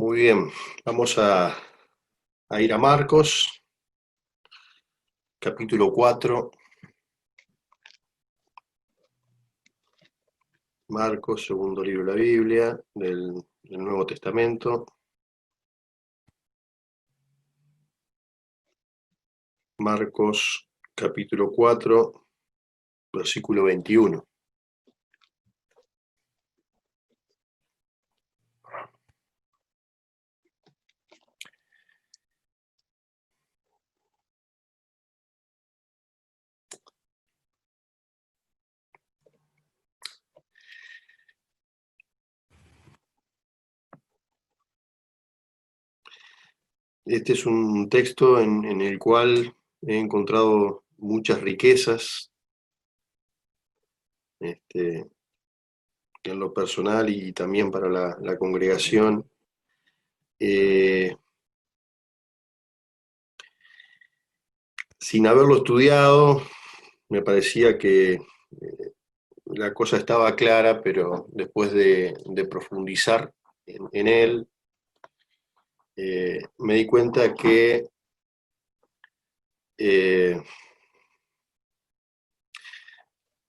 Muy bien, vamos a ir a Marcos, capítulo 4. Marcos, segundo libro de la Biblia, del Nuevo Testamento. Marcos, capítulo 4, versículo 21. Este es un texto en el cual he encontrado muchas riquezas, en lo personal y también para la congregación. Sin haberlo estudiado, me parecía que la cosa estaba clara, pero después de profundizar en él, me di cuenta que eh,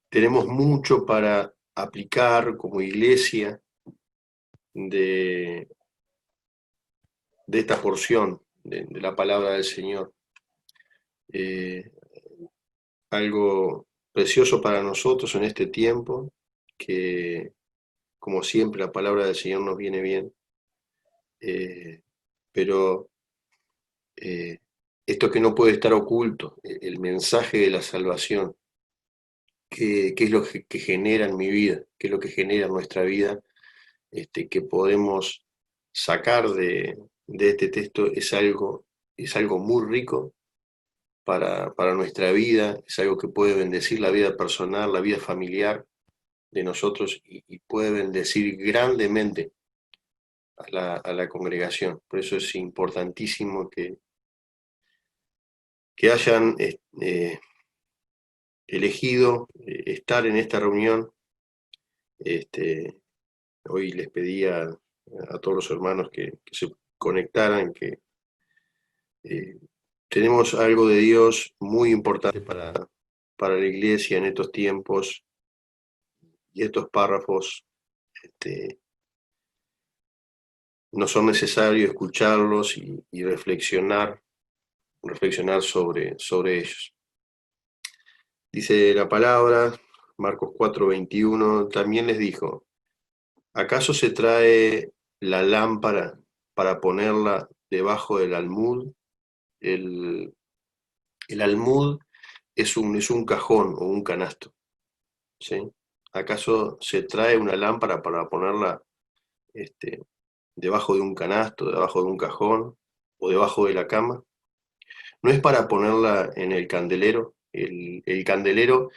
tenemos mucho para aplicar como iglesia de, de esta porción de la palabra del Señor. Eh, Algo precioso para nosotros en este tiempo, que como siempre la palabra del Señor nos viene bien, pero eh, esto que no puede estar oculto, el mensaje de la salvación, qué es lo que genera en mi vida, qué es lo que genera en nuestra vida, que podemos sacar de este texto es algo muy rico para nuestra vida, es algo que puede bendecir la vida personal, la vida familiar de nosotros y puede bendecir grandemente a la congregación. Por eso es importantísimo que hayan elegido estar en esta reunión. Hoy les pedí a todos los hermanos que se conectaran, que eh, tenemos algo de Dios muy importante para la iglesia en estos tiempos, y estos párrafos este, no son necesarios escucharlos y reflexionar sobre ellos. Dice la palabra, Marcos 4:21, también les dijo: ¿acaso se trae la lámpara para ponerla debajo del almud? El, el almud es un cajón o un canasto, ¿sí? ¿Acaso se trae una lámpara para ponerla este, debajo de un canasto, debajo de un cajón o debajo de la cama? No es para ponerla en el candelero. El candelero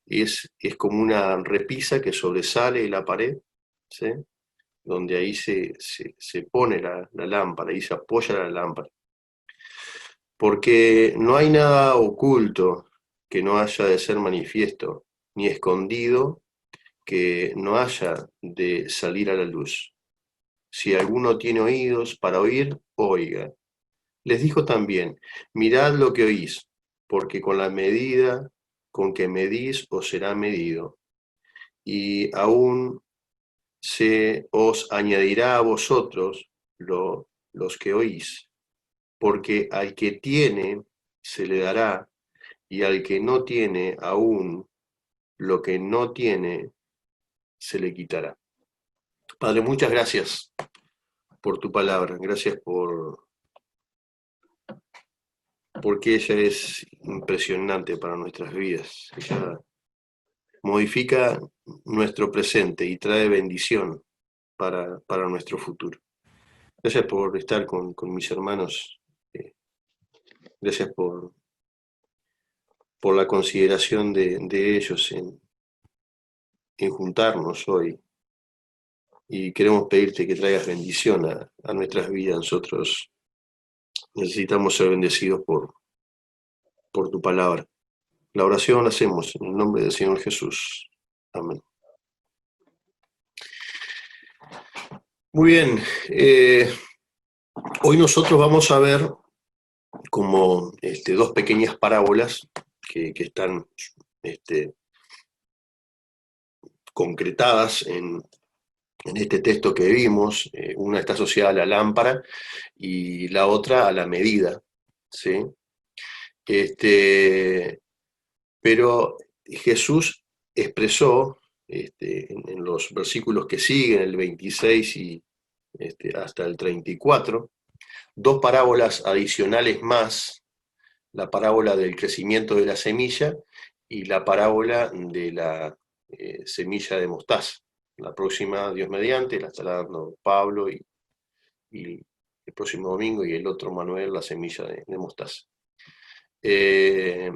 es como una repisa que sobresale de la pared, ¿sí? Donde ahí se pone la lámpara, ahí se apoya la lámpara. Porque no hay nada oculto que no haya de ser manifiesto, ni escondido que no haya de salir a la luz. Si alguno tiene oídos para oír, oiga. Les dijo también: mirad lo que oís, porque con la medida con que medís os será medido, y aún se os añadirá a vosotros los que oís, porque al que tiene se le dará, y al que no tiene aún lo que no tiene se le quitará. Padre, muchas gracias por tu palabra, gracias porque ella es impresionante para nuestras vidas. Ella modifica nuestro presente y trae bendición para nuestro futuro. Gracias por estar con mis hermanos. Gracias por la consideración de ellos en juntarnos hoy. Y queremos pedirte que traigas bendición a nuestras vidas. Nosotros necesitamos ser bendecidos por tu palabra. La oración la hacemos en el nombre del Señor Jesús. Amén. Muy bien. Hoy nosotros vamos a ver como dos pequeñas parábolas que están este, concretadas en este texto que vimos. Una está asociada a la lámpara y la otra a la medida, ¿sí? Este, pero Jesús expresó en los versículos que siguen, el 26 y hasta el 34, dos parábolas adicionales más: la parábola del crecimiento de la semilla y la parábola de la semilla de mostaza. La próxima, Dios mediante, la estará dando Pablo y el próximo domingo, y el otro Manuel, la semilla de mostaza. Eh,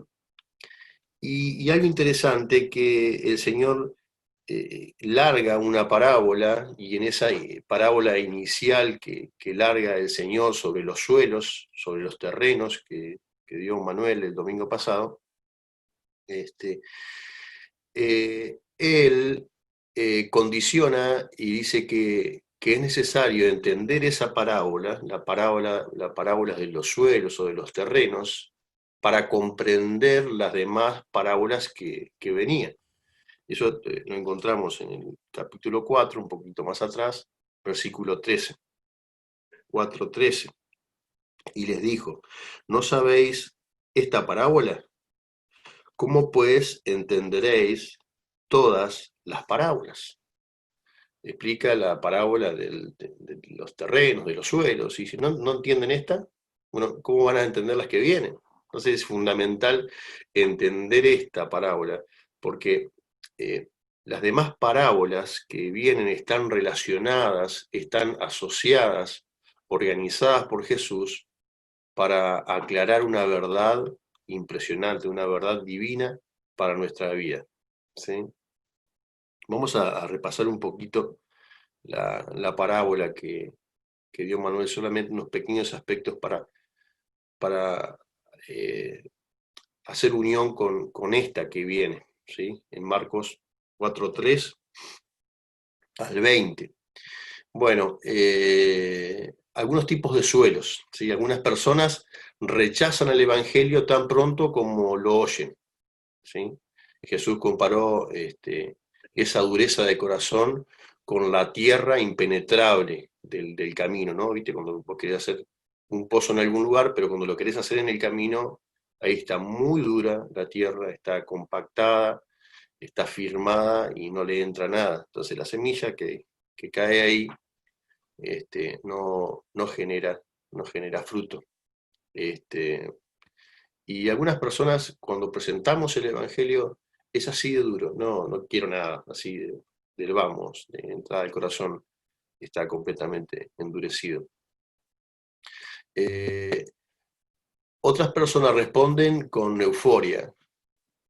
y algo interesante, que el Señor larga una parábola, y en esa parábola inicial que larga el Señor sobre los suelos, sobre los terrenos que dio Manuel el domingo pasado, él condiciona y dice que es necesario entender esa parábola, la parábola de los suelos o de los terrenos, para comprender las demás parábolas que venían. Eso lo encontramos en el capítulo 4, un poquito más atrás, versículo 13, 4:13. Y les dijo: ¿no sabéis esta parábola? ¿Cómo pues entenderéis todas las parábolas? Explica la parábola de los terrenos, de los suelos, y si no entienden esta, bueno, ¿cómo van a entender las que vienen? Entonces es fundamental entender esta parábola, porque eh, las demás parábolas que vienen están relacionadas, están asociadas, organizadas por Jesús para aclarar una verdad impresionante, una verdad divina para nuestra vida, ¿sí? Vamos a repasar un poquito la parábola que dio Manuel, solamente unos pequeños aspectos para hacer unión con esta que viene, ¿sí? En Marcos 4:3 al 20. Bueno, algunos tipos de suelos, ¿sí? Algunas personas rechazan el Evangelio tan pronto como lo oyen, ¿sí? Jesús comparó esa dureza de corazón con la tierra impenetrable del camino, ¿no? ¿Viste? Cuando vos querés hacer un pozo en algún lugar, pero cuando lo querés hacer en el camino, ahí está muy dura la tierra, está compactada, está firmada y no le entra nada. Entonces la semilla que cae ahí no genera fruto. Este, y algunas personas, cuando presentamos el Evangelio, es así de duro: no quiero nada, así del vamos, de entrada del corazón, está completamente endurecido. Eh, Otras personas responden con euforia.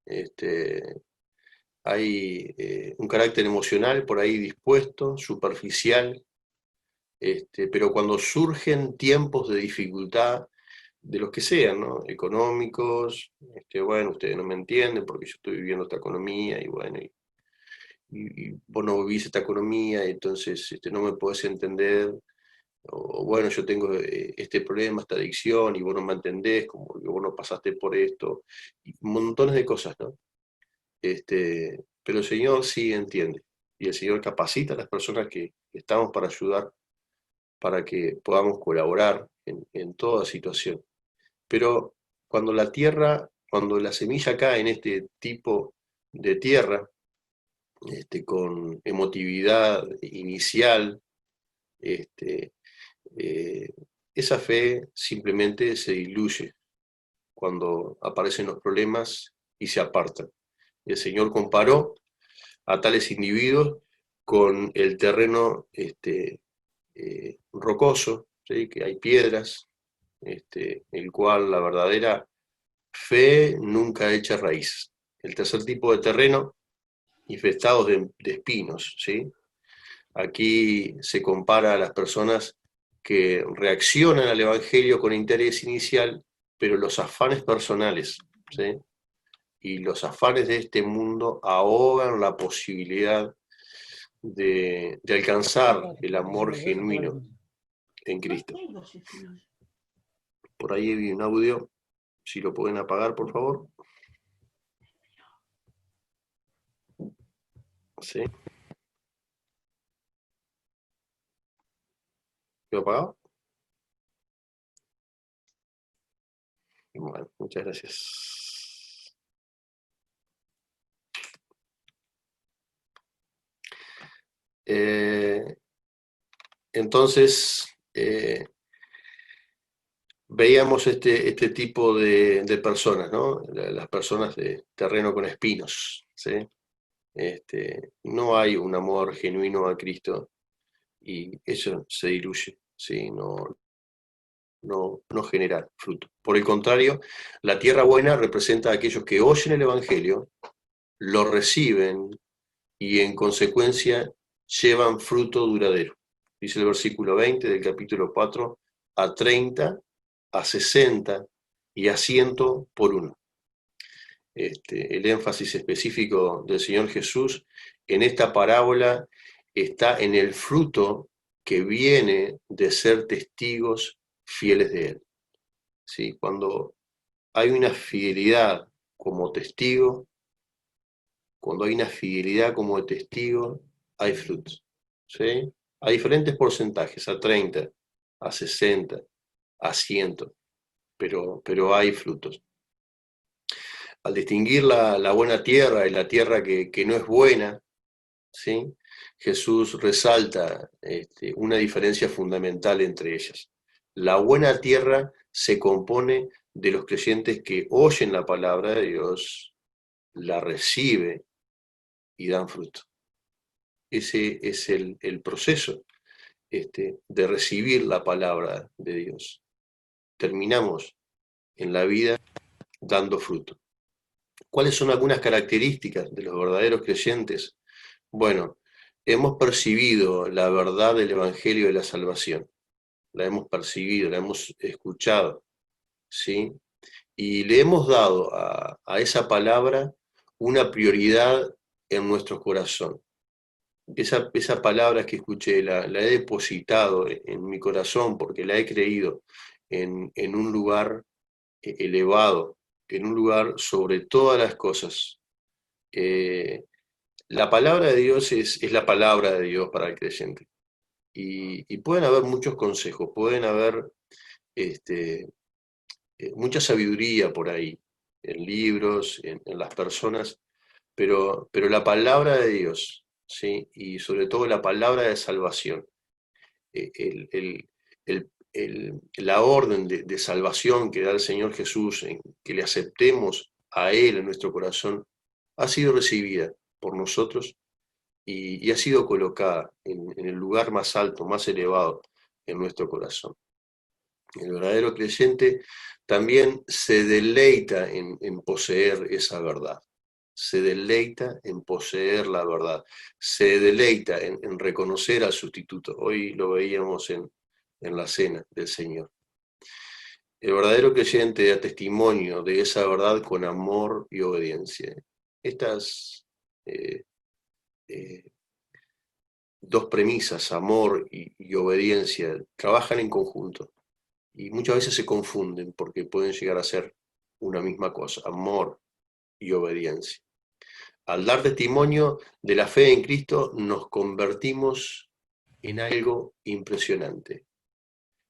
Este, Hay un carácter emocional por ahí dispuesto, superficial, pero cuando surgen tiempos de dificultad, de los que sean, ¿no? Económicos, bueno, ustedes no me entienden porque yo estoy viviendo esta economía, y bueno, y vos no vivís esta economía, entonces no me podés entender, o bueno, yo tengo este problema, esta adicción, y vos no me entendés, como que vos no pasaste por esto, y montones de cosas, ¿no? Pero el Señor sí entiende, y el Señor capacita a las personas que estamos para ayudar, para que podamos colaborar en toda situación. Pero cuando la semilla cae en este tipo de tierra, con emotividad inicial, este, eh, esa fe simplemente se diluye cuando aparecen los problemas y se apartan. El Señor comparó a tales individuos con el terreno rocoso, ¿sí? Que hay piedras, el cual la verdadera fe nunca echa raíz. El tercer tipo de terreno, infestados de espinos, ¿sí? Aquí se compara a las personas que reaccionan al Evangelio con interés inicial, pero los afanes personales, ¿sí? Y los afanes de este mundo ahogan la posibilidad de alcanzar el amor genuino, en Cristo. Por ahí vi un audio, si lo pueden apagar, por favor. ¿Sí? ¿Lo apagado? Bueno, muchas gracias. Entonces, veíamos este tipo de personas, ¿no? Las personas de terreno con espinos, ¿sí? No hay un amor genuino a Cristo y eso se diluye, ¿sí? No genera fruto. Por el contrario, la tierra buena representa a aquellos que oyen el Evangelio, lo reciben y en consecuencia llevan fruto duradero. Dice el versículo 20 del capítulo 4, a 30, a 60 y a 100 por uno. El énfasis específico del Señor Jesús en esta parábola está en el fruto que viene de ser testigos fieles de Él. ¿Sí? Cuando hay una fidelidad como testigo, hay frutos. ¿Sí? A diferentes porcentajes, a 30, a 60, a 100, pero hay frutos. Al distinguir la buena tierra y la tierra que no es buena, ¿sí? Jesús resalta una diferencia fundamental entre ellas. La buena tierra se compone de los creyentes que oyen la palabra de Dios, la reciben y dan fruto. Ese es el proceso de recibir la palabra de Dios. Terminamos en la vida dando fruto. ¿Cuáles son algunas características de los verdaderos creyentes? Bueno, hemos percibido la verdad del Evangelio de la salvación. La hemos percibido, la hemos escuchado, ¿sí? Y le hemos dado a esa palabra una prioridad en nuestro corazón. Esa palabra que escuché la he depositado en mi corazón porque la he creído en un lugar elevado, en un lugar sobre todas las cosas. La palabra de Dios es la palabra de Dios para el creyente. Y pueden haber muchos consejos, pueden haber mucha sabiduría por ahí, en libros, en las personas, pero la palabra de Dios, ¿sí? Y sobre todo la palabra de salvación, el, el- la orden de salvación que da el Señor Jesús, en que le aceptemos a Él en nuestro corazón, ha sido recibida por nosotros y ha sido colocada en el lugar más alto, más elevado en nuestro corazón. El verdadero creyente también se deleita en poseer esa verdad, se deleita en poseer la verdad, se deleita en reconocer al sustituto. Hoy lo veíamos en la cena del Señor. El verdadero creyente da testimonio de esa verdad con amor y obediencia. Estas eh, eh, dos premisas, amor y obediencia, trabajan en conjunto y muchas veces se confunden porque pueden llegar a ser una misma cosa, amor y obediencia. Al dar testimonio de la fe en Cristo nos convertimos en algo impresionante.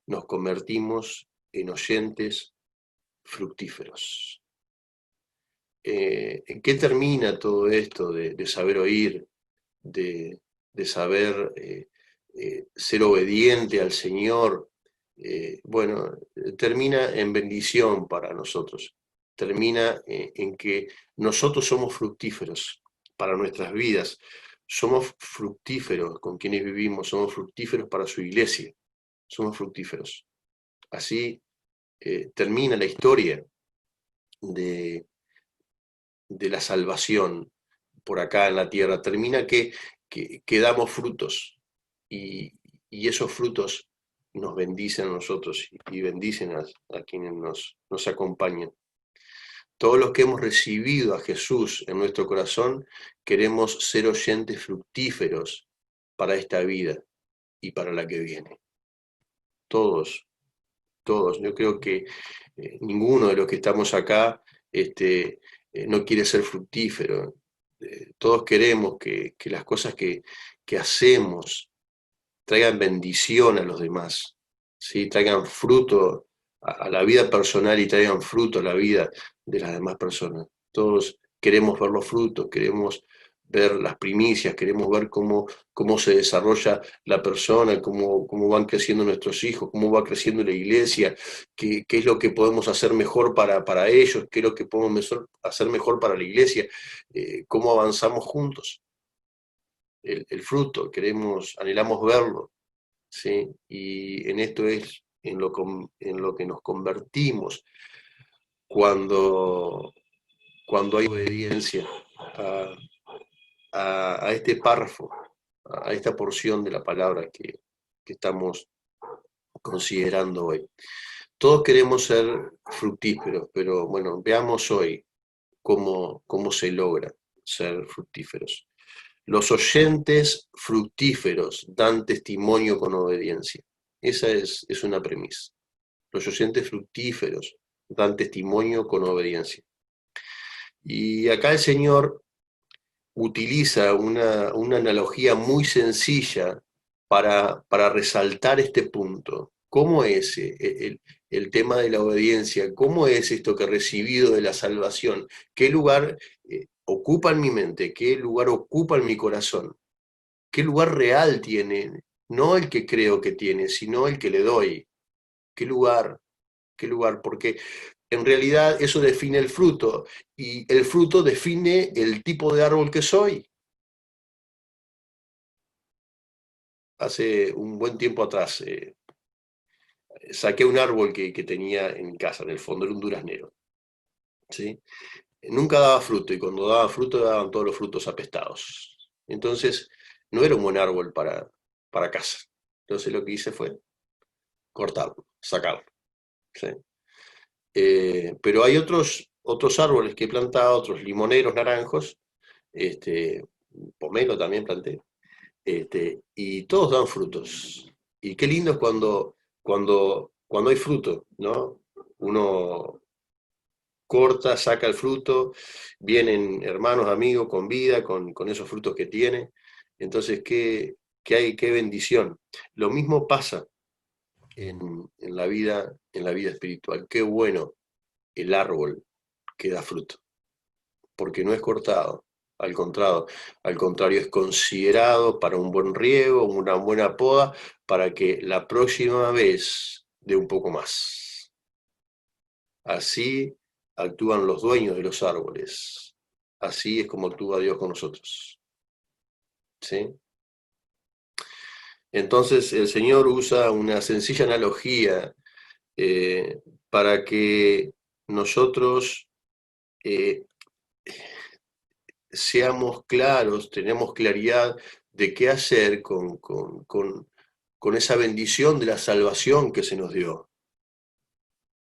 Nos convertimos en oyentes fructíferos. ¿En qué termina todo esto de saber oír, de saber ser obediente al Señor? Bueno, termina en bendición para nosotros. Termina en que nosotros somos fructíferos para nuestras vidas. Somos fructíferos con quienes vivimos, somos fructíferos para su iglesia. Somos fructíferos. Así termina la historia de, de la salvación por acá en la tierra. Termina que damos frutos y esos frutos nos bendicen a nosotros y bendicen a quienes nos acompañan. Todos los que hemos recibido a Jesús en nuestro corazón queremos ser oyentes fructíferos para esta vida y para la que viene. todos, todos. Yo creo que ninguno de los que estamos acá no quiere ser fructífero. Todos queremos que las cosas que hacemos traigan bendición a los demás, ¿sí? Traigan fruto a la vida personal y traigan fruto a la vida de las demás personas. Todos queremos ver los frutos, queremos ver las primicias, queremos ver cómo se desarrolla la persona, cómo van creciendo nuestros hijos, cómo va creciendo la iglesia, qué es lo que podemos hacer mejor para ellos, qué es lo que podemos hacer mejor para la iglesia, cómo avanzamos juntos. El fruto, anhelamos verlo, ¿sí? Y en esto es en lo que nos convertimos cuando, cuando hay obediencia a, a este párrafo, a esta porción de la palabra que estamos considerando hoy. Todos queremos ser fructíferos, pero bueno, veamos hoy cómo se logra ser fructíferos. Los oyentes fructíferos dan testimonio con obediencia. Esa es una premisa. Los oyentes fructíferos dan testimonio con obediencia. Y acá el Señor utiliza una analogía muy sencilla para resaltar este punto. ¿Cómo es el tema de la obediencia? ¿Cómo es esto que he recibido de la salvación? ¿Qué lugar ocupa en mi mente? ¿Qué lugar ocupa en mi corazón? ¿Qué lugar real tiene? No el que creo que tiene, sino el que le doy. ¿Qué lugar? ¿Qué lugar? Porque en realidad eso define el fruto y el fruto define el tipo de árbol que soy. Hace un buen tiempo atrás saqué un árbol que tenía en mi casa, en el fondo era un duraznero, ¿sí? Nunca daba fruto y cuando daba fruto daban todos los frutos apestados. Entonces no era un buen árbol para casa. Entonces lo que hice fue cortarlo, sacarlo, ¿sí? Pero hay otros árboles que he plantado, otros limoneros, naranjos, pomelo también planté, y todos dan frutos. Y qué lindo es cuando hay fruto, ¿no? Uno corta, saca el fruto, vienen hermanos, amigos con vida, con esos frutos que tiene. Entonces, qué bendición. Lo mismo pasa en la vida espiritual. Qué bueno el árbol que da fruto, porque no es cortado, al contrario es considerado para un buen riego, una buena poda, para que la próxima vez dé un poco más. Así actúan los dueños de los árboles, así es como actúa Dios con nosotros, ¿sí? Entonces el Señor usa una sencilla analogía eh, para que nosotros eh, seamos claros, tenemos claridad de qué hacer con esa bendición de la salvación que se nos dio.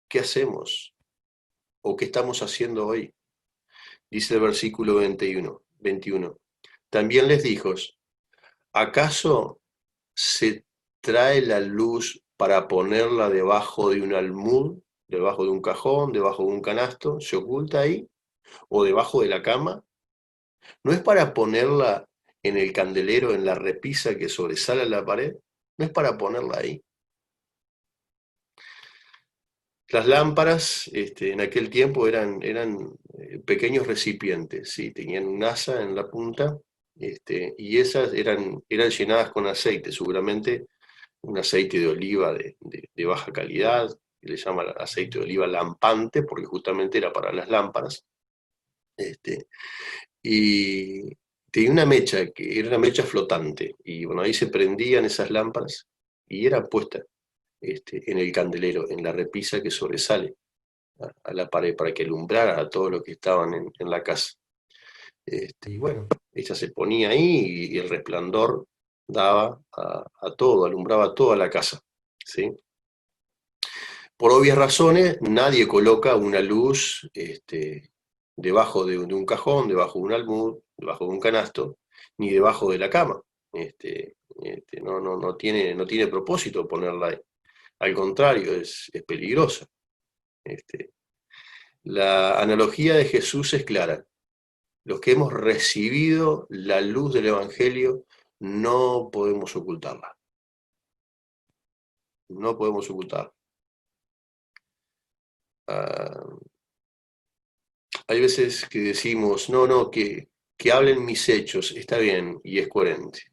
¿Qué hacemos? ¿O qué estamos haciendo hoy? Dice el versículo 21. También les dijo, ¿acaso se trae la luz para ponerla debajo de un almud, debajo de un cajón, debajo de un canasto? ¿Se oculta ahí? ¿O debajo de la cama? ¿No es para ponerla en el candelero, en la repisa que sobresale a la pared? ¿No es para ponerla ahí? Las lámparas en aquel tiempo eran pequeños recipientes, ¿sí? Tenían un asa en la punta y esas eran llenadas con aceite, seguramente un aceite de oliva de baja calidad, que le llaman aceite de oliva lampante, porque justamente era para las lámparas. Y tenía una mecha, que era una mecha flotante, y bueno, ahí se prendían esas lámparas y era puesta en el candelero, en la repisa que sobresale a la pared, para que alumbrara a todos los que estaban en la casa. Y bueno, ella se ponía ahí y el resplandor daba a todo, alumbraba toda la casa, ¿sí? Por obvias razones, nadie coloca una luz debajo de un cajón, debajo de un almud, debajo de un canasto, ni debajo de la cama. No tiene propósito ponerla ahí. Al contrario, es peligrosa. La analogía de Jesús es clara. Los que hemos recibido la luz del Evangelio no podemos ocultarla. No podemos ocultarla. Hay veces que decimos, no, que hablen mis hechos, está bien y es coherente.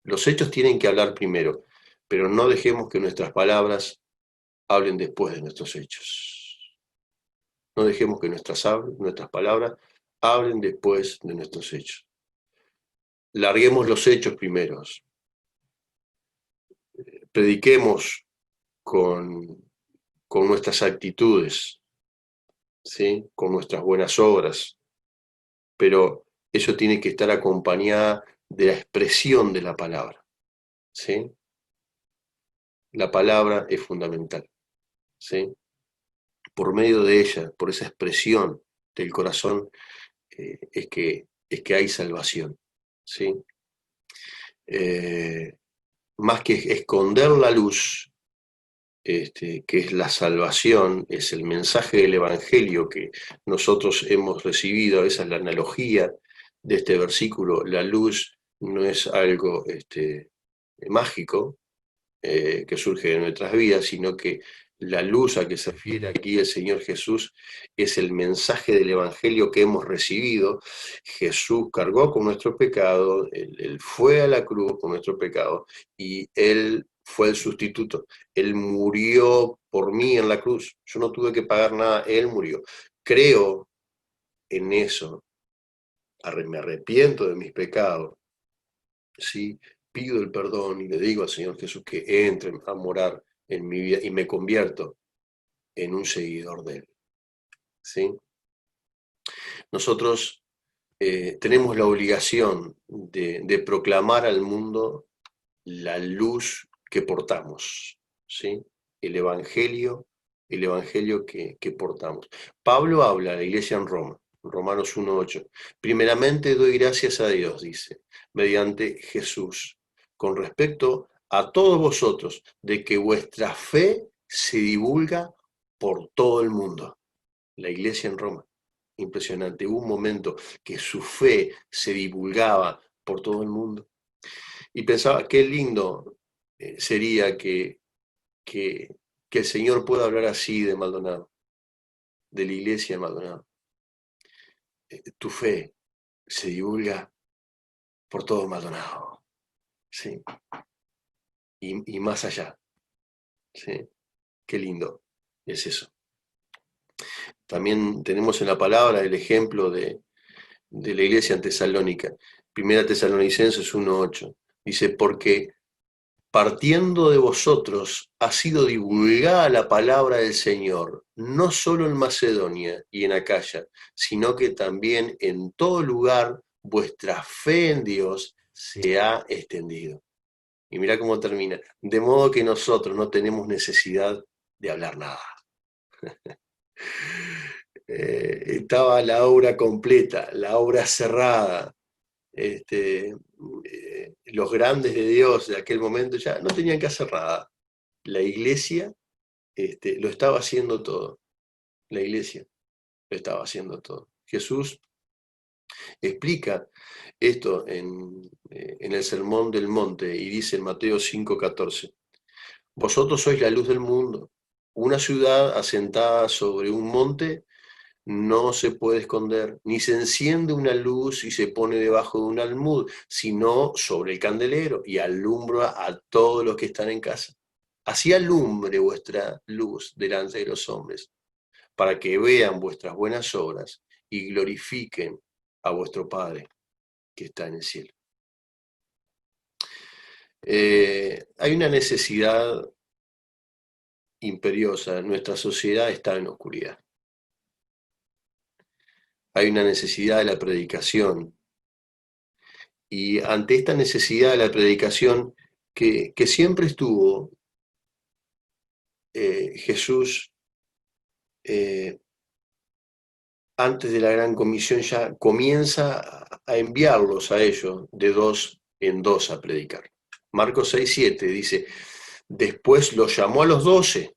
Los hechos tienen que hablar primero, pero no dejemos que nuestras palabras hablen después de nuestros hechos. No dejemos que nuestras palabras hablen después de nuestros hechos. Larguemos los hechos primeros. Prediquemos con nuestras actitudes, ¿sí? Con nuestras buenas obras, pero eso tiene que estar acompañada de la expresión de la palabra, ¿sí? La palabra es fundamental, ¿sí? Por medio de ella, por esa expresión del corazón, es que hay salvación, ¿sí? Más que esconder la luz, que es la salvación, es el mensaje del Evangelio que nosotros hemos recibido. Esa es la analogía de este versículo. La luz no es algo mágico que surge de nuestras vidas, sino que la luz a que se refiere aquí el Señor Jesús es el mensaje del Evangelio que hemos recibido. Jesús cargó con nuestro pecado, él fue a la cruz con nuestro pecado y Él fue el sustituto. Él murió por mí en la cruz. Yo no tuve que pagar nada, Él murió. Creo en eso, me arrepiento de mis pecados, ¿sí? Pido el perdón y le digo al Señor Jesús que entre a morar en mi vida y me convierto en un seguidor de Él, ¿sí? Nosotros tenemos la obligación de proclamar al mundo la luz que portamos, ¿sí? El Evangelio que portamos. Pablo habla a la iglesia en Roma, Romanos 1:8. Primeramente doy gracias a Dios, dice, mediante Jesús, con respecto a todos vosotros, de que vuestra fe se divulga por todo el mundo. La iglesia en Roma, impresionante. Hubo un momento que su fe se divulgaba por todo el mundo. Y pensaba, qué lindo sería que el Señor pueda hablar así de Maldonado, de la iglesia de Maldonado. Tu fe se divulga por todo Maldonado, ¿sí? Y más allá, ¿sí? Qué lindo es eso. También tenemos en la palabra el ejemplo de la iglesia en Tesalónica. Primera Tesalonicenses 1:8. Dice, porque partiendo de vosotros ha sido divulgada la palabra del Señor, no solo en Macedonia y en Acaya, sino que también en todo lugar vuestra fe en Dios se ha extendido. Y mira cómo termina. De modo que nosotros no tenemos necesidad de hablar nada. Estaba la obra completa, la obra cerrada. Los grandes de Dios de aquel momento ya no tenían que hacer nada. La iglesia lo estaba haciendo todo. La iglesia lo estaba haciendo todo. Jesús explica esto en el Sermón del Monte y dice en Mateo 5:14, vosotros sois la luz del mundo. Una ciudad asentada sobre un monte no se puede esconder, ni se enciende una luz y se pone debajo de un almud, sino sobre el candelero y alumbra a todos los que están en casa. Así alumbre vuestra luz delante de los hombres, para que vean vuestras buenas obras y glorifiquen a vuestro Padre que está en el cielo. Hay una necesidad imperiosa, nuestra sociedad está en oscuridad. Hay una necesidad de la predicación. Y ante esta necesidad de la predicación que siempre estuvo, Jesús, antes de la Gran Comisión, ya comienza a enviarlos a ellos de dos en dos a predicar. Marcos 6:7 dice, Después los llamó a los 12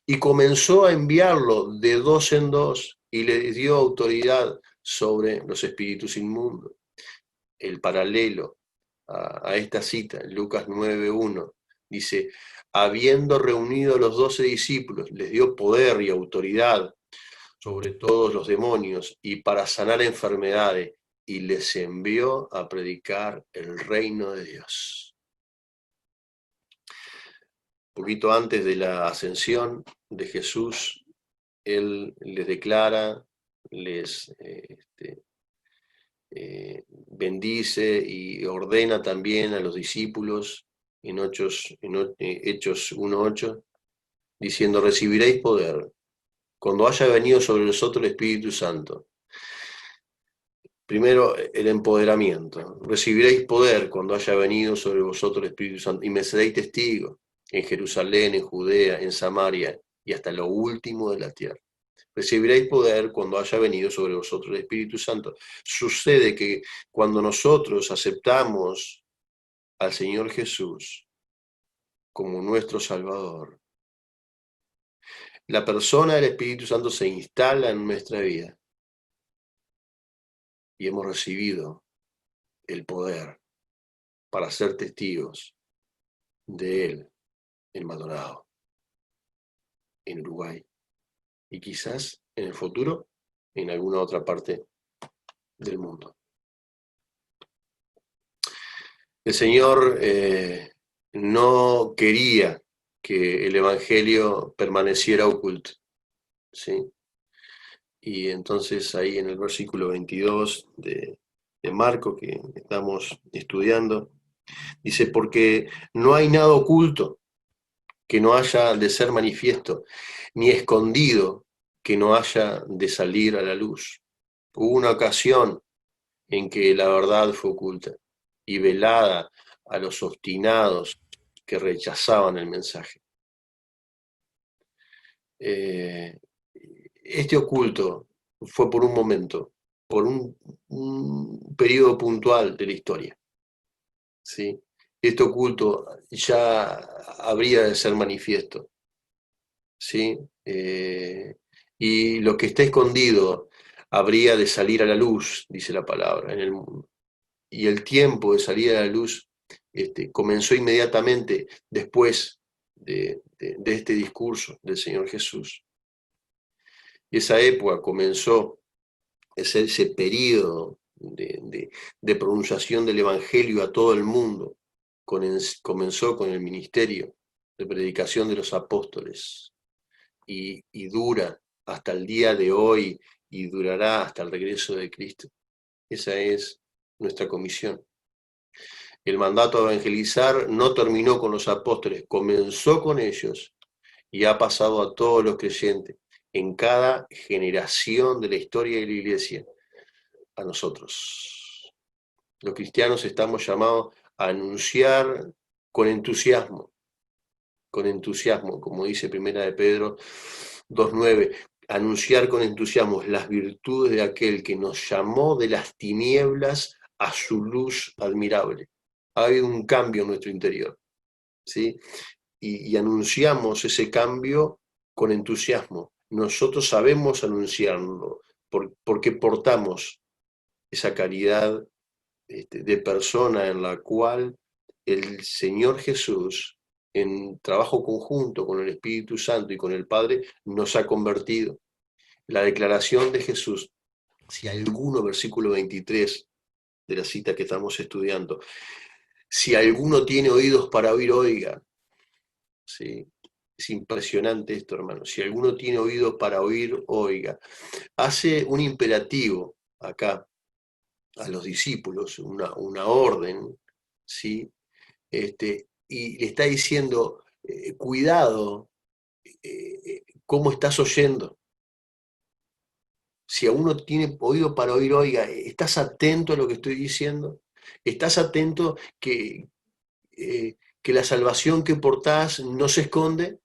y comenzó a enviarlo de dos en dos y les dio autoridad sobre los espíritus inmundos. El paralelo a esta cita, Lucas 9:1, dice, habiendo reunido a los 12 discípulos, les dio poder y autoridad sobre todos los demonios y para sanar enfermedades, y les envió a predicar el reino de Dios. Un poquito antes de la ascensión de Jesús, Él les declara, les bendice y ordena también a los discípulos en Hechos 1:8, diciendo, recibiréis poder cuando haya venido sobre vosotros el Espíritu Santo. Primero, el empoderamiento. Recibiréis poder cuando haya venido sobre vosotros el Espíritu Santo y me seréis testigos en Jerusalén, en Judea, en Samaria y hasta lo último de la tierra. Recibiréis poder cuando haya venido sobre vosotros el Espíritu Santo. Sucede que cuando nosotros aceptamos al Señor Jesús como nuestro Salvador, la persona del Espíritu Santo se instala en nuestra vida y hemos recibido el poder para ser testigos de Él en Maldonado, en Uruguay y quizás en el futuro en alguna otra parte del mundo. El Señor no quería que el Evangelio permaneciera oculto, ¿sí? Y entonces ahí en el versículo 22 de Marco que estamos estudiando, dice, porque no hay nada oculto que no haya de ser manifiesto, ni escondido que no haya de salir a la luz. Hubo una ocasión en que la verdad fue oculta y velada a los obstinados que rechazaban el mensaje. Este oculto fue por un momento, por un periodo puntual de la historia, ¿sí? Este oculto ya habría de ser manifiesto, ¿sí? Y lo que está escondido habría de salir a la luz, dice la palabra, en el mundo. Y el tiempo de salida a la luz comenzó inmediatamente después de este discurso del Señor Jesús. Y esa época comenzó, ese periodo de pronunciación del Evangelio a todo el mundo, comenzó con el ministerio de predicación de los apóstoles y dura hasta el día de hoy y durará hasta el regreso de Cristo. Esa es nuestra comisión. El mandato a evangelizar no terminó con los apóstoles, comenzó con ellos y ha pasado a todos los creyentes en cada generación de la historia de la Iglesia, a nosotros. Los cristianos estamos llamados a anunciar con entusiasmo, como dice Primera de Pedro 2:9, anunciar con entusiasmo las virtudes de aquel que nos llamó de las tinieblas a su luz admirable. Ha habido un cambio en nuestro interior, ¿sí? Y anunciamos ese cambio con entusiasmo. Nosotros sabemos anunciarlo porque portamos esa caridad de persona en la cual el Señor Jesús, en trabajo conjunto con el Espíritu Santo y con el Padre, nos ha convertido. La declaración de Jesús, si alguno, versículo 23 de la cita que estamos estudiando, si alguno tiene oídos para oír, oiga. ¿Sí? Es impresionante esto, hermano. Si alguno tiene oídos para oír, oiga. Hace un imperativo acá a los discípulos, una orden, ¿sí? Y le está diciendo, cuidado, ¿cómo estás oyendo? Si a uno tiene oído para oír, oiga, ¿estás atento a lo que estoy diciendo? ¿Estás atento que la salvación que portás no se esconde?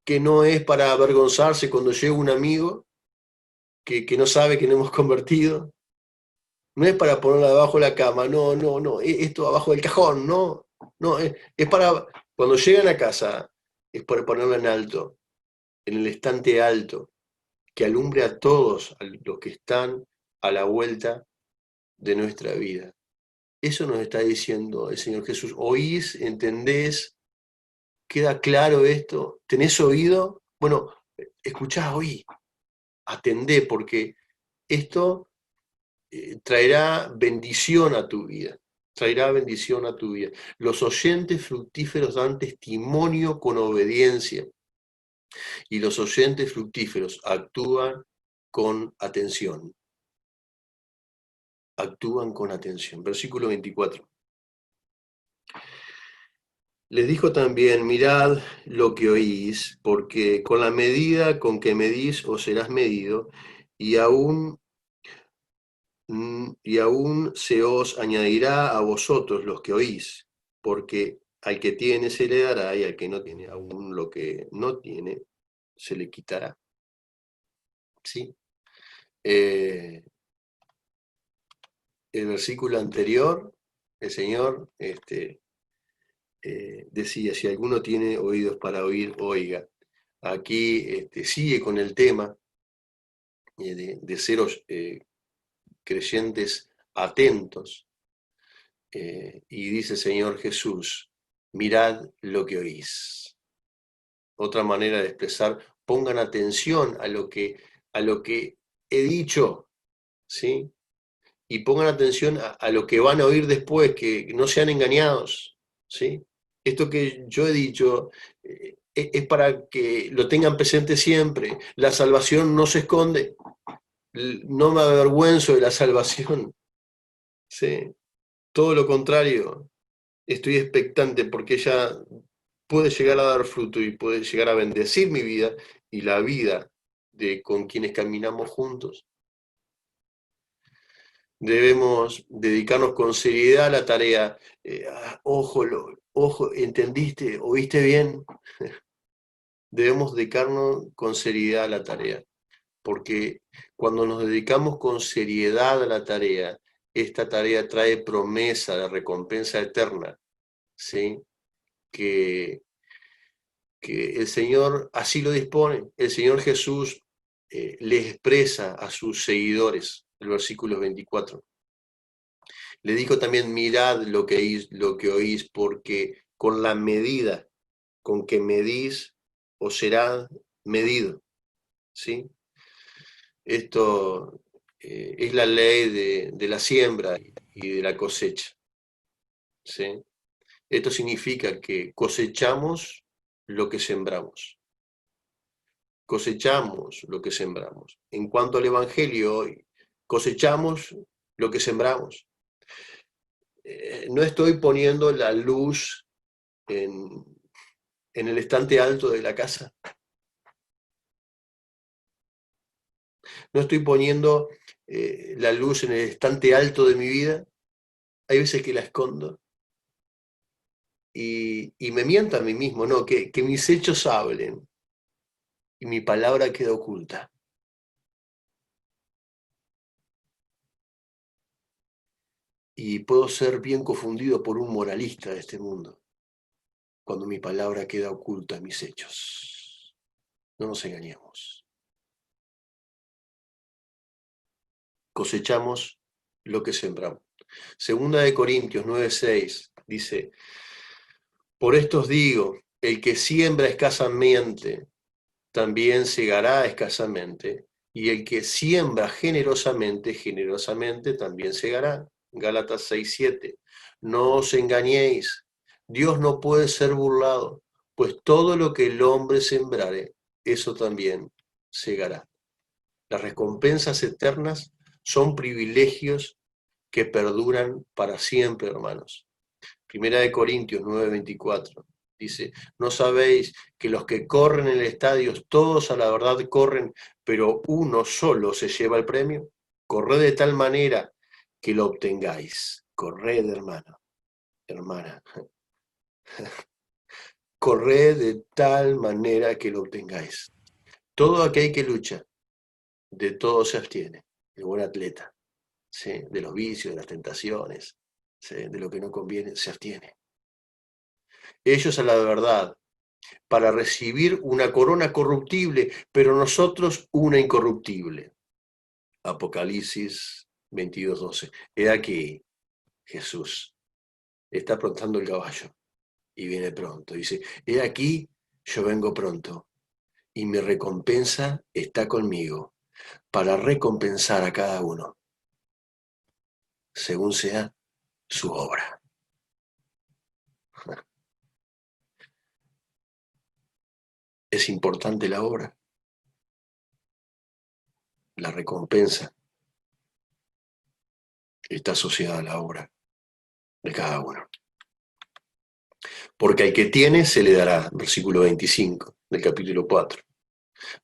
¿Que no es para avergonzarse cuando llega un amigo que no sabe que nos hemos convertido? No es para ponerla debajo de la cama, no, esto abajo del cajón, no, es para Cuando llegan a casa, es por ponerlo en alto, en el estante alto, que alumbre a todos a los que están a la vuelta de nuestra vida. Eso nos está diciendo el Señor Jesús. ¿Oís? ¿Entendés? ¿Queda claro esto? ¿Tenés oído? Bueno, escuchá, oí, atendé, porque esto traerá bendición a tu vida. Traerá bendición a tu vida. Los oyentes fructíferos dan testimonio con obediencia y los oyentes fructíferos actúan con atención. Actúan con atención. Versículo 24. Les dijo también, mirad lo que oís, porque con la medida con que medís os serás medido, y aún se os añadirá a vosotros los que oís, porque al que tiene se le dará, y al que no tiene, aún lo que no tiene, se le quitará. ¿Sí? El versículo anterior, el Señor decía, si alguno tiene oídos para oír, oiga. Aquí sigue con el tema de ser creyentes atentos, y dice el Señor Jesús, mirad lo que oís. Otra manera de expresar, pongan atención a lo que he dicho, ¿sí? Y pongan atención a lo que van a oír después, que no sean engañados, ¿sí? Esto que yo he dicho es para que lo tengan presente siempre. La salvación no se esconde. No me avergüenzo de la salvación, ¿sí? Todo lo contrario, estoy expectante porque ella puede llegar a dar fruto y puede llegar a bendecir mi vida y la vida de con quienes caminamos juntos. Debemos dedicarnos con seriedad a la tarea. Ojo, ¿entendiste? ¿Oíste bien? Debemos dedicarnos con seriedad a la tarea, porque cuando nos dedicamos con seriedad a la tarea, esta tarea trae promesa de recompensa eterna, ¿sí? Que el Señor así lo dispone. El Señor Jesús le expresa a sus seguidores, el versículo 24. Le dijo también, mirad lo que oís, porque con la medida con que medís, os será medido. ¿Sí? Esto es la ley de la siembra y de la cosecha. ¿Sí? Esto significa que cosechamos lo que sembramos. Cosechamos lo que sembramos. En cuanto al Evangelio hoy, cosechamos lo que sembramos. No estoy poniendo la luz en el estante alto de la casa. No estoy poniendo la luz en el estante alto de mi vida. Hay veces que la escondo. Y me miento a mí mismo, no, que mis hechos hablen y mi palabra queda oculta. Y puedo ser bien confundido por un moralista de este mundo, cuando mi palabra queda oculta en mis hechos. No nos engañemos. Cosechamos lo que sembramos. Segunda de Corintios 9:6 dice, por esto os digo, el que siembra escasamente, también segará escasamente, y el que siembra generosamente, generosamente también segará. Gálatas 6:7. No os engañéis, Dios no puede ser burlado, pues todo lo que el hombre sembrare, eso también segará. Las recompensas eternas son privilegios que perduran para siempre, hermanos. Primera de Corintios 9:24 dice, ¿no sabéis que los que corren en el estadio, todos a la verdad corren, pero uno solo se lleva el premio? Corred de tal manera que lo obtengáis. Corred, hermano, hermana. Corred de tal manera que lo obtengáis. Todo aquel que lucha, de todo se abstiene. El buen atleta, ¿sí? De los vicios, de las tentaciones, ¿sí? De lo que no conviene, se abstiene. ellos a la verdad, para recibir una corona corruptible, pero nosotros una incorruptible. Apocalipsis 22:12. He aquí, Jesús está aprontando el caballo y viene pronto. Dice, he aquí, yo vengo pronto y mi recompensa está conmigo para recompensar a cada uno según sea su obra. Es importante la obra, la recompensa está asociada a la obra de cada uno. Porque al que tiene se le dará, versículo 25 del capítulo 4.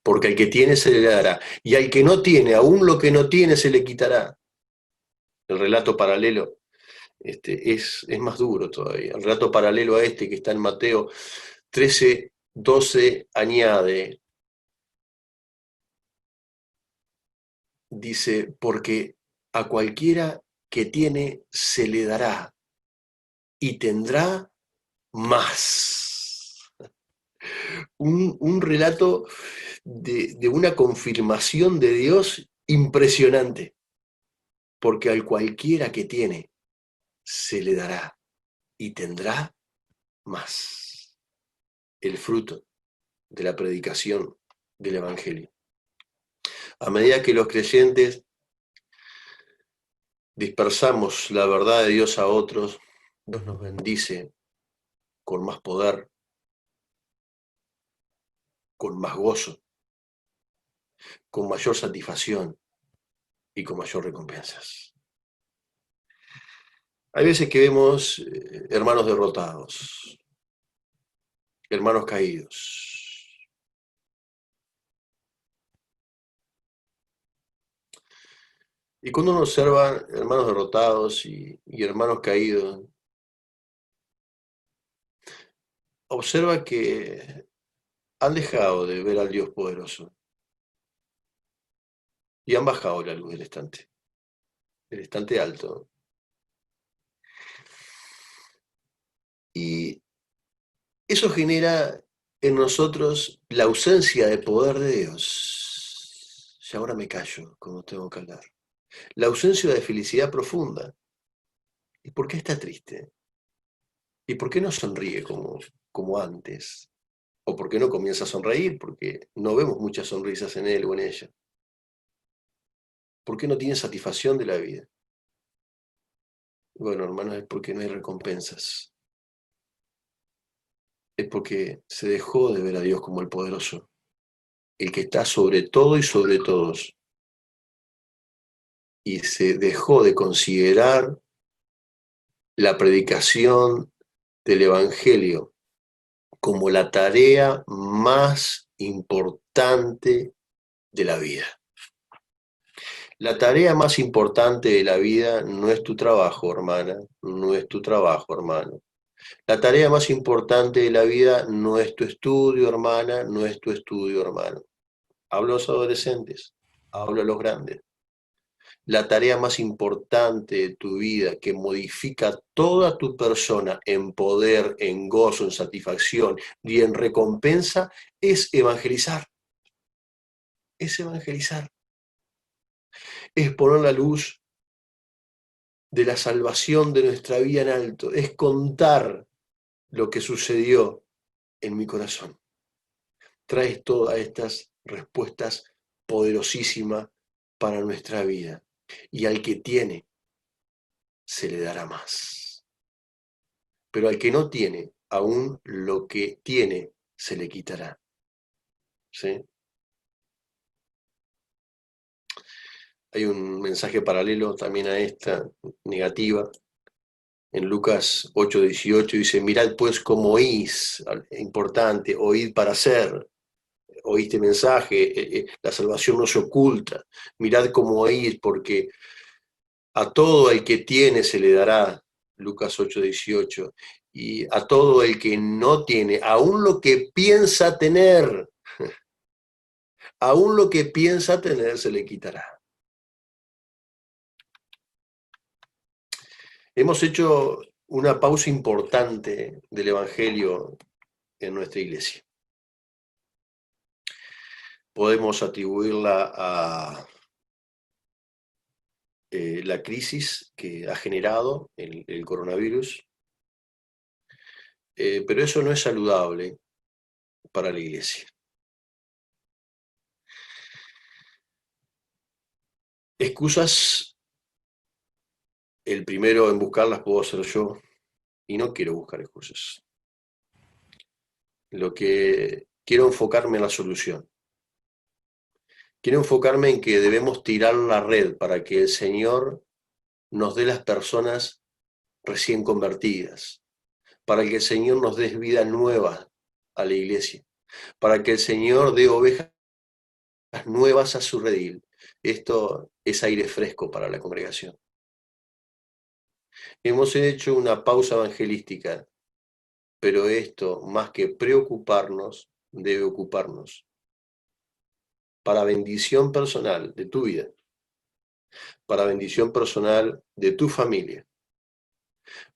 Porque al que tiene se le dará, y al que no tiene, aún lo que no tiene se le quitará. El relato paralelo es más duro todavía. El relato paralelo a este que está en Mateo 13:12 añade, dice, porque a cualquiera que tiene se le dará y tendrá más. Un relato de una confirmación de Dios impresionante, porque al cualquiera que tiene se le dará y tendrá más. El fruto de la predicación del Evangelio. A medida que los creyentes dispersamos la verdad de Dios a otros, Dios nos bendice con más poder, con más gozo, con mayor satisfacción y con mayor recompensas. Hay veces que vemos hermanos derrotados, hermanos caídos. Y cuando uno observa hermanos derrotados y hermanos caídos, observa que han dejado de ver al Dios poderoso y han bajado la luz del estante alto. Y eso genera en nosotros la ausencia de poder de Dios. Y ahora me callo, como tengo que hablar. La ausencia de felicidad profunda. ¿Y por qué está triste? ¿Y por qué no sonríe como antes? ¿O por qué no comienza a sonreír? Porque no vemos muchas sonrisas en él o en ella. ¿Por qué no tiene satisfacción de la vida? Bueno, hermanos, es porque no hay recompensas. Es porque se dejó de ver a Dios como el poderoso, el que está sobre todo y sobre todos. Y se dejó de considerar la predicación del Evangelio como la tarea más importante de la vida. La tarea más importante de la vida no es tu trabajo, hermana, no es tu trabajo, hermano. La tarea más importante de la vida no es tu estudio, hermana, no es tu estudio, hermano. Hablo a los adolescentes, hablo a los grandes. La tarea más importante de tu vida que modifica toda tu persona en poder, en gozo, en satisfacción y en recompensa es evangelizar. Es evangelizar. Es poner la luz de la salvación de nuestra vida en alto. Es contar lo que sucedió en mi corazón. Traes todas estas respuestas poderosísimas para nuestra vida. Y al que tiene, se le dará más. Pero al que no tiene, aún lo que tiene se le quitará. ¿Sí? Hay un mensaje paralelo también a esta, negativa. En Lucas 8:18 dice, mirad pues cómo oís, importante, oíd para hacer. Oíste mensaje, la salvación no se oculta. Mirad cómo oís, porque a todo el que tiene se le dará, Lucas 8:18, y a todo el que no tiene, aún lo que piensa tener, aún lo que piensa tener se le quitará. Hemos hecho una pausa importante del Evangelio en nuestra iglesia. Podemos atribuirla a la crisis que ha generado el coronavirus, pero eso no es saludable para la iglesia. Excusas, el primero en buscarlas puedo ser yo, y no quiero buscar excusas. Lo que quiero enfocarme en la solución. Quiero enfocarme en que debemos tirar la red para que el Señor nos dé las personas recién convertidas, para que el Señor nos dé vida nueva a la iglesia, para que el Señor dé ovejas nuevas a su redil. Esto es aire fresco para la congregación. Hemos hecho una pausa evangelística, pero esto, más que preocuparnos, debe ocuparnos para bendición personal de tu vida, para bendición personal de tu familia,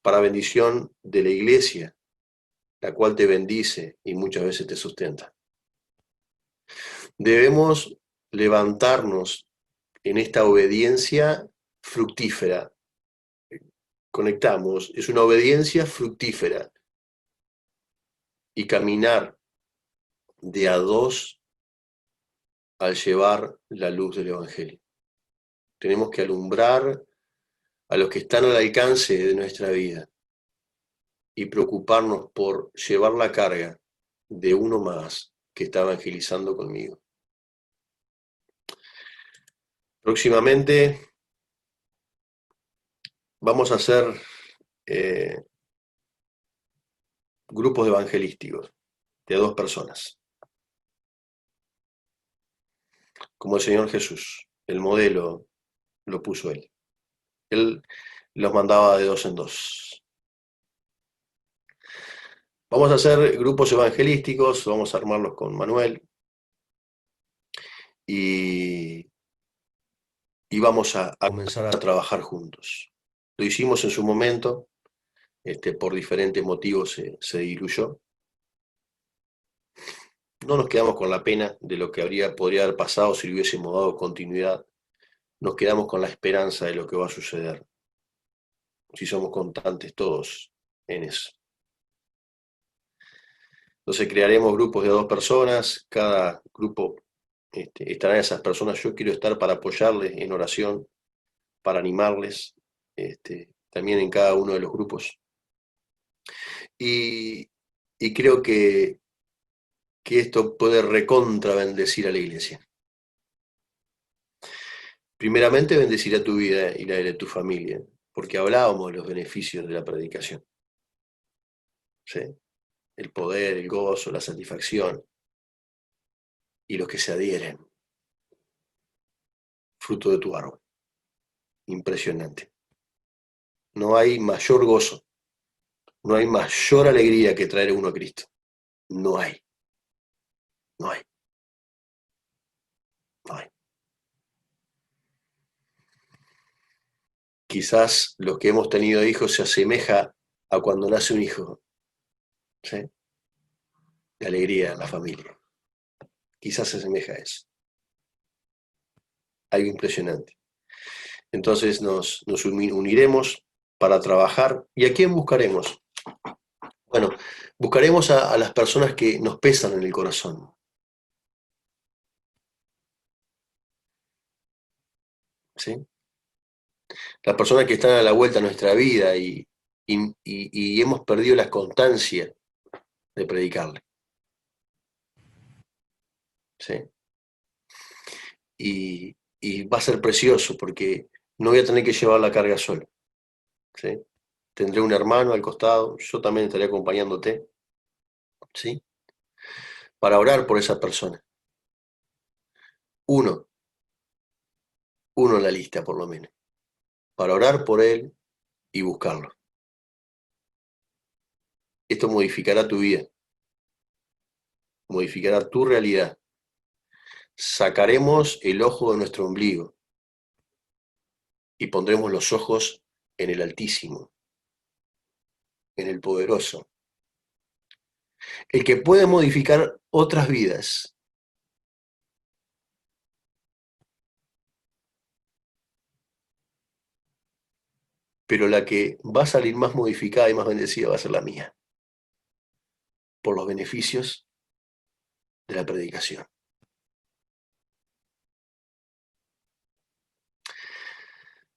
para bendición de la iglesia, la cual te bendice y muchas veces te sustenta. Debemos levantarnos en esta obediencia fructífera. Conectamos, es una obediencia fructífera. Y caminar de a dos al llevar la luz del Evangelio. Tenemos que alumbrar a los que están al alcance de nuestra vida y preocuparnos por llevar la carga de uno más que está evangelizando conmigo. Próximamente vamos a hacer grupos evangelísticos de 2 personas, como el Señor Jesús. El modelo lo puso Él. Él los mandaba de 2 en 2. Vamos a hacer grupos evangelísticos, vamos a armarlos con Manuel y vamos a comenzar a trabajar juntos. Lo hicimos en su momento, por diferentes motivos se diluyó. No nos quedamos con la pena de lo que podría haber pasado si le hubiésemos dado continuidad. Nos quedamos con la esperanza de lo que va a suceder, si somos constantes todos en eso. Entonces crearemos grupos de 2 personas, cada grupo estarán esas personas. Yo quiero estar para apoyarles en oración, para animarles, también en cada uno de los grupos. Y creo que esto puede recontra bendecir a la iglesia. Primeramente bendecirá tu vida y la de tu familia, porque hablábamos de los beneficios de la predicación. ¿Sí? El poder, el gozo, la satisfacción, y los que se adhieren. Fruto de tu árbol. Impresionante. No hay mayor gozo, no hay mayor alegría que traer a uno a Cristo. No hay. No hay. No hay. Quizás los que hemos tenido hijos se asemeja a cuando nace un hijo. ¿Sí? De alegría en la familia. Quizás se asemeja a eso. Algo impresionante. Entonces nos uniremos para trabajar. ¿Y a quién buscaremos? Bueno, buscaremos a las personas que nos pesan en el corazón. ¿Sí? Las personas que están a la vuelta de nuestra vida y hemos perdido la constancia de predicarle. ¿Sí? Y va a ser precioso porque no voy a tener que llevar la carga solo. ¿Sí? Tendré un hermano al costado, yo también estaré acompañándote. ¿Sí? Para orar por esa persona. Uno en la lista por lo menos. Para orar por él y buscarlo. Esto modificará tu vida. Modificará tu realidad. Sacaremos el ojo de nuestro ombligo y pondremos los ojos en el Altísimo. en el poderoso, el que puede modificar otras vidas. Pero la que va a salir más modificada y más bendecida va a ser la mía, por los beneficios de la predicación.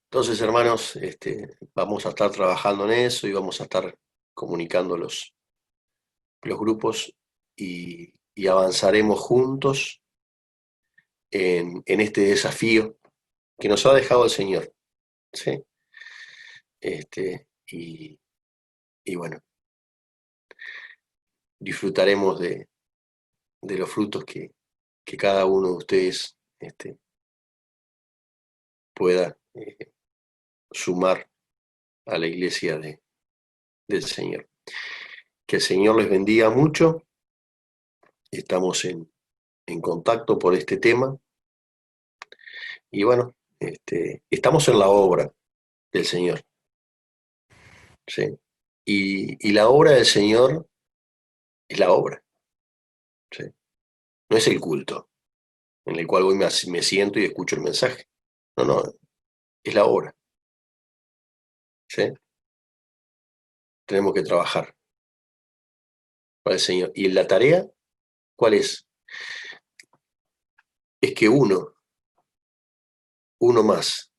Entonces, hermanos, vamos a estar trabajando en eso y vamos a estar comunicando los grupos y avanzaremos juntos en este desafío que nos ha dejado el Señor. ¿Sí? Y, y bueno, disfrutaremos de los frutos que cada uno de ustedes pueda sumar a la iglesia del Señor. Que el Señor les bendiga mucho. Estamos en contacto por este tema. Y bueno, estamos en la obra del Señor. ¿Sí? Y la obra del Señor es la obra. ¿Sí? No es el culto, en el cual hoy me siento y escucho el mensaje. No, no, es la obra. ¿Sí? Tenemos que trabajar para el Señor. ¿Y la tarea cuál es? Es que uno más,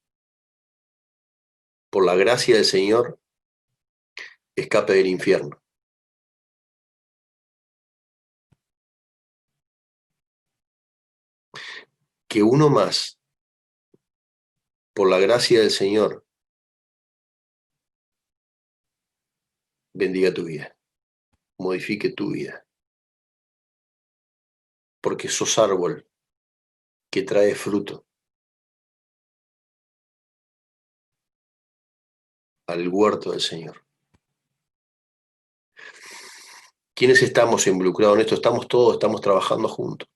por la gracia del Señor, escape del infierno. Que uno más, por la gracia del Señor, bendiga tu vida, modifique tu vida. Porque sos árbol que trae fruto al huerto del Señor. ¿Quiénes estamos involucrados en esto? Estamos trabajando juntos.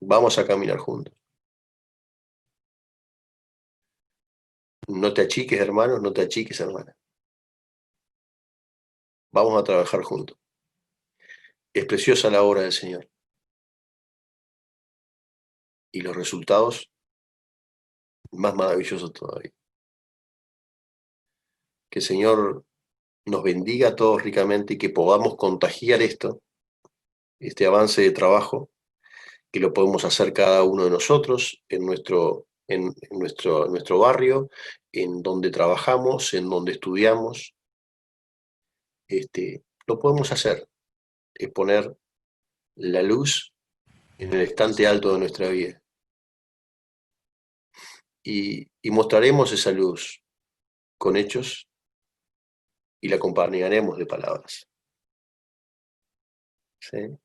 Vamos a caminar juntos. No te achiques, hermanos, no te achiques, hermana. Vamos a trabajar juntos. Es preciosa la obra del Señor. Y los resultados, más maravillosos todavía. Que el Señor nos bendiga a todos ricamente y que podamos contagiar este avance de trabajo, que lo podemos hacer cada uno de nosotros en nuestro barrio, en donde trabajamos, en donde estudiamos. Lo podemos hacer, es poner la luz en el estante alto de nuestra vida. Y mostraremos esa luz con hechos y la acompañaremos de palabras. ¿Sí?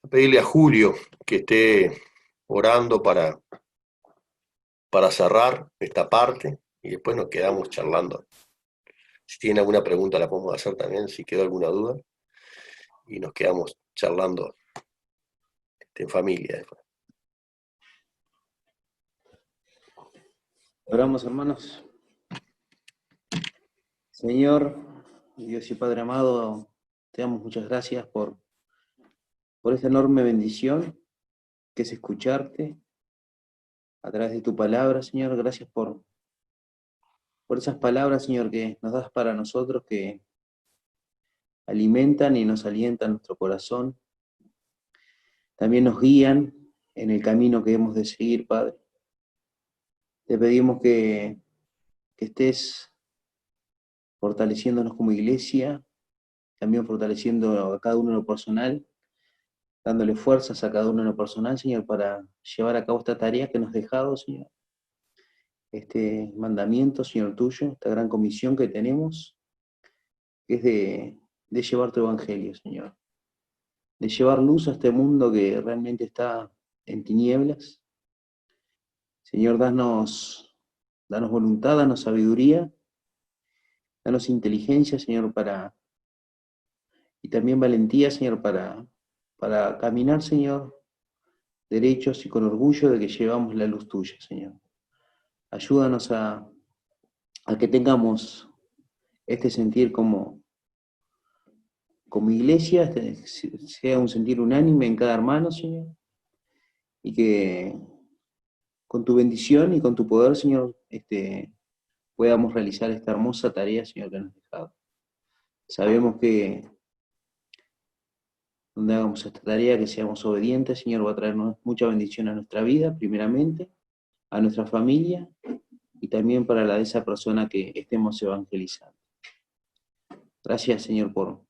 A pedirle a Julio que esté orando para cerrar esta parte y después nos quedamos charlando. Si tienen alguna pregunta la podemos hacer también, si quedó alguna duda, y nos quedamos charlando en familia después. Oramos, hermanos. Señor, Dios y Padre amado, te damos muchas gracias por esta enorme bendición que es escucharte a través de tu palabra, Señor. Gracias por esas palabras, Señor, que nos das para nosotros, que alimentan y nos alientan nuestro corazón. También nos guían en el camino que hemos de seguir, Padre. Te pedimos que estés fortaleciéndonos como iglesia, también fortaleciendo a cada uno en lo personal, dándole fuerzas a cada uno en lo personal, Señor, para llevar a cabo esta tarea que nos has dejado, Señor. Este mandamiento, Señor, tuyo, esta gran comisión que tenemos, que es de llevar tu evangelio, Señor. De llevar luz a este mundo que realmente está en tinieblas. Señor, danos voluntad, danos sabiduría, danos inteligencia, Señor, y también valentía, Señor, para caminar, Señor, derechos y con orgullo de que llevamos la luz tuya, Señor. Ayúdanos a a que tengamos este sentir como iglesia, sea un sentir unánime en cada hermano, Señor, y que con tu bendición y con tu poder, Señor, podamos realizar esta hermosa tarea, Señor, que nos has dejado. Sabemos que donde hagamos esta tarea, que seamos obedientes, Señor, va a traernos mucha bendición a nuestra vida, primeramente, a nuestra familia, y también para la de esa persona que estemos evangelizando. Gracias, Señor, por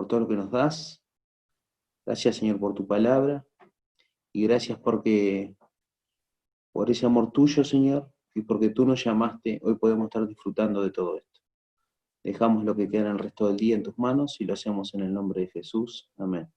todo lo que nos das. Gracias, Señor, por tu palabra. Y gracias por ese amor tuyo, Señor, y porque tú nos llamaste, hoy podemos estar disfrutando de todo esto. Dejamos lo que queda en el resto del día en tus manos y lo hacemos en el nombre de Jesús. Amén.